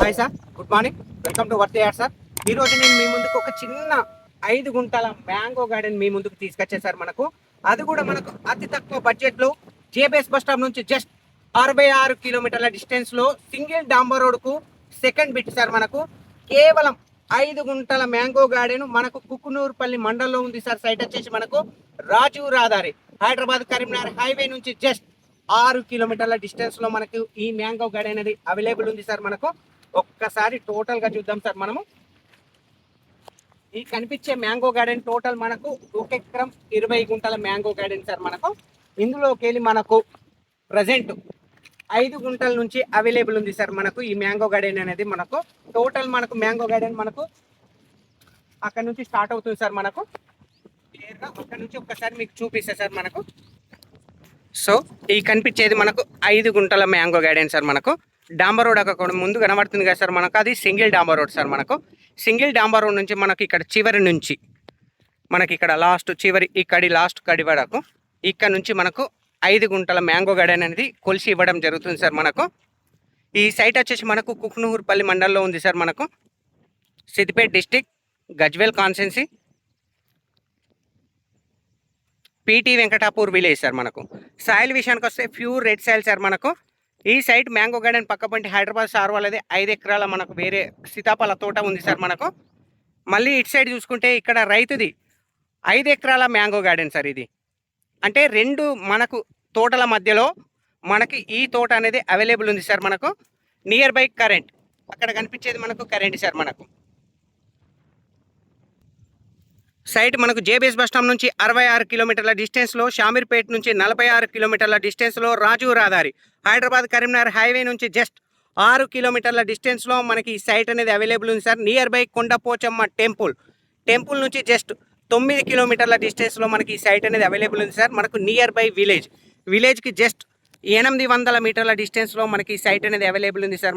Hi sir, good morning. Welcome to worth add sir. ఈరోజు నేను మీ ముందుకు ఒక చిన్న 5 గుంటల మ్యాంగో గార్డెన్ మీ ముందుకు తీసుకొచ్చాను సార్. అది కూడా మనకు అతి తక్కువ బడ్జెట్లో జేబీఎస్ బస్ స్టాప్ నుంచి జస్ట్ 66 కిలోమీటర్ల డిస్టెన్స్లో సింగిల్ డాంబర్ రోడ్కు సెకండ్ బిట్ సార్. కేవలం 5 గుంటల మ్యాంగో గార్డెన్ మనకు కుకునూరుపల్లి మండలంలో ఉంది సార్. సైట్ వచ్చేసి మనకు రాజీవ్ రహదారి హైదరాబాద్ కరీంనగర్ హైవే నుంచి జస్ట్ 6 కిలోమీటర్ల డిస్టెన్స్లో మనకు ఈ మ్యాంగో గార్డెన్ అనేది అవైలబుల్ ఉంది సార్. ఒక్కసారి టోటల్గా చూద్దాం సార్. ఈ కనిపించే మ్యాంగో గార్డెన్ టోటల్ మనకు 1 ఎకరం 20 గుంటల మ్యాంగో గార్డెన్ సార్. ఇందులోకి వెళ్ళి మనకు ప్రజెంట్ 5 గుంటల నుంచి అవైలబుల్ ఉంది సార్. ఈ మ్యాంగో గార్డెన్ అనేది టోటల్ మ్యాంగో గార్డెన్ అక్కడ నుంచి స్టార్ట్ అవుతుంది సార్. క్లియర్గా అక్కడ నుంచి ఒక్కసారి మీకు చూపిస్తా సార్. సో ఈ కనిపించేది 5 గుంటల మ్యాంగో గార్డెన్ సార్. డాంబర్ రోడ్ అక్కడ ముందు కనబడుతుంది కదా సార్. అది సింగిల్ డాంబర్ రోడ్ సార్. సింగిల్ డాంబర్ రోడ్ నుంచి ఇక్కడ చివరి నుంచి ఇక్కడ లాస్ట్ చివరి ఇక్కడి లాస్ట్ కడి వరకు ఇక్కడ నుంచి 5 గుంటల మ్యాంగో గార్డెన్ అనేది కొలిసి ఇవ్వడం జరుగుతుంది సార్. ఈ సైట్ వచ్చేసి కుకునూరుపల్లి మండలంలో ఉంది sir. Siddipet district, Gajwel constituency, PT Venkatapur village sir. Soil విషయానికి వస్తే ప్యూర్ రెడ్ సాయిల్ సార్. ఈ సైట్ మ్యాంగో గార్డెన్ పక్కపంటి హైదరాబాద్ సార్ వాళ్ళది 5 ఎకరాల వేరే సీతాఫల తోట ఉంది సార్. మళ్ళీ ఇటు సైడ్ చూసుకుంటే ఇక్కడ రైతుది 5 ఎకరాల మ్యాంగో గార్డెన్ సార్. ఇది అంటే 2 తోటల మధ్యలో ఈ తోట అనేది అవైలబుల్ ఉంది సార్. నియర్ బై కరెంట్ అక్కడ కనిపించేది current sir. Site JBS bus stand నుంచి 66 కిలోమీటర్ల డిస్టెన్స్లో, షామీర్పేట నుంచి 46 కిలోమీటర్ల డిస్టెన్స్లో, రాజీవ్ రహదారి హైదరాబాద్ కరీంనగర్ హైవే నుంచి జస్ట్ 6 కిలోమీటర్ల డిస్టెన్స్లో ఈ సైట్ అనేది అవైలబుల్ ఉంది sir. Near by Kondapochamma temple నుంచి జస్ట్ 9 కిలోమీటర్ల డిస్టెన్స్లో ఈ సైట్ అనేది అవైలబుల్ ఉంది సార్. నియర్ బై విలేజ్కి జస్ట్ 800 మీటర్ల డిస్టెన్స్లో ఈ సైట్ అనేది అవైలబుల్ ఉంది సార్.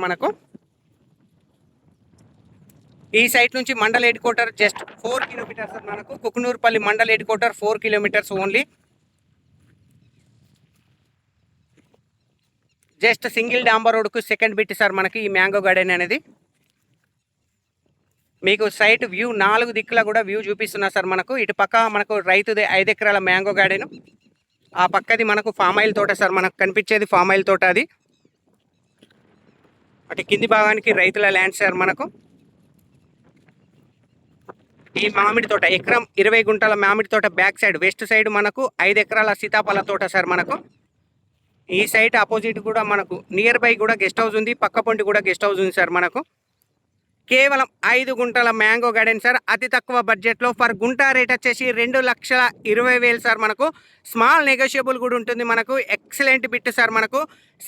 ఈ సైట్ నుంచి mandal headquarter just 4 kilometres sir. Kukunoorpally mandal headquarter 4 kilometres only. Just single డాంబర్ రోడ్కు సెకండ్ బిట్ సార్. ఈ మ్యాంగో గార్డెన్ అనేది మీకు సైట్ వ్యూ 4 దిక్కులా కూడా వ్యూ చూపిస్తున్నా సార్. ఇటు పక్క రైతుది 5 ఎకరాల మ్యాంగో గార్డెన్, ఆ పక్కది ఫామ్ ఆయిల్ తోట సార్. కనిపించేది ఫామ్ ఆయిల్ తోట. అది అటు కింది భాగానికి రైతుల ల్యాండ్ సార్. ఈ మామిడి తోట ఎకరం 20 గుంటల మామిడి తోట బ్యాక్ సైడ్ వెస్ట్ సైడ్ 5 ఎకరాల సీతాఫల తోట సార్. ఈ సైట్ అపోజిట్ కూడా నియర్ బై కూడా గెస్ట్ హౌస్ ఉంది, పక్క పొంటి కూడా గెస్ట్ హౌస్ ఉంది సార్. కేవలం 5 గుంటల మ్యాంగో గార్డెన్ సార్. అతి తక్కువ బడ్జెట్లో ఫర్ గుంట రేట్ వచ్చేసి 2,20,000 సార్. స్మాల్ నెగోషియబుల్ కూడా ఉంటుంది. Excellent bit sir.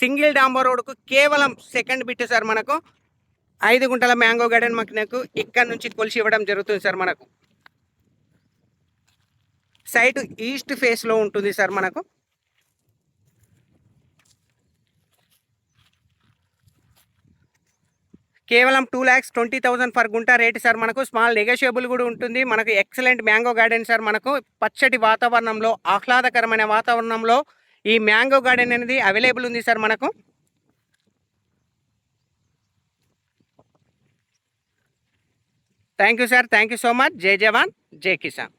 సింగిల్ డాంబర్ రోడ్కు కేవలం సెకండ్ బిట్ సార్. 5 గుంటల మ్యాంగో గార్డెన్ ఇక్కడ నుంచి కొలిసి ఇవ్వడం జరుగుతుంది సార్. సైట్ ఈస్ట్ ఫేస్లో ఉంటుంది సార్. కేవలం 2,20,000 ఫర్ గుంట రేట్ సార్. స్మాల్ నెగోషియబుల్ కూడా ఉంటుంది. Excellent mango garden sir. పచ్చటి వాతావరణంలో, ఆహ్లాదకరమైన వాతావరణంలో ఈ మ్యాంగో గార్డెన్ అనేది అవైలబుల్ ఉంది sir. Thank you sir. Thank you so much. జై జవాన్, జై కిసాన్.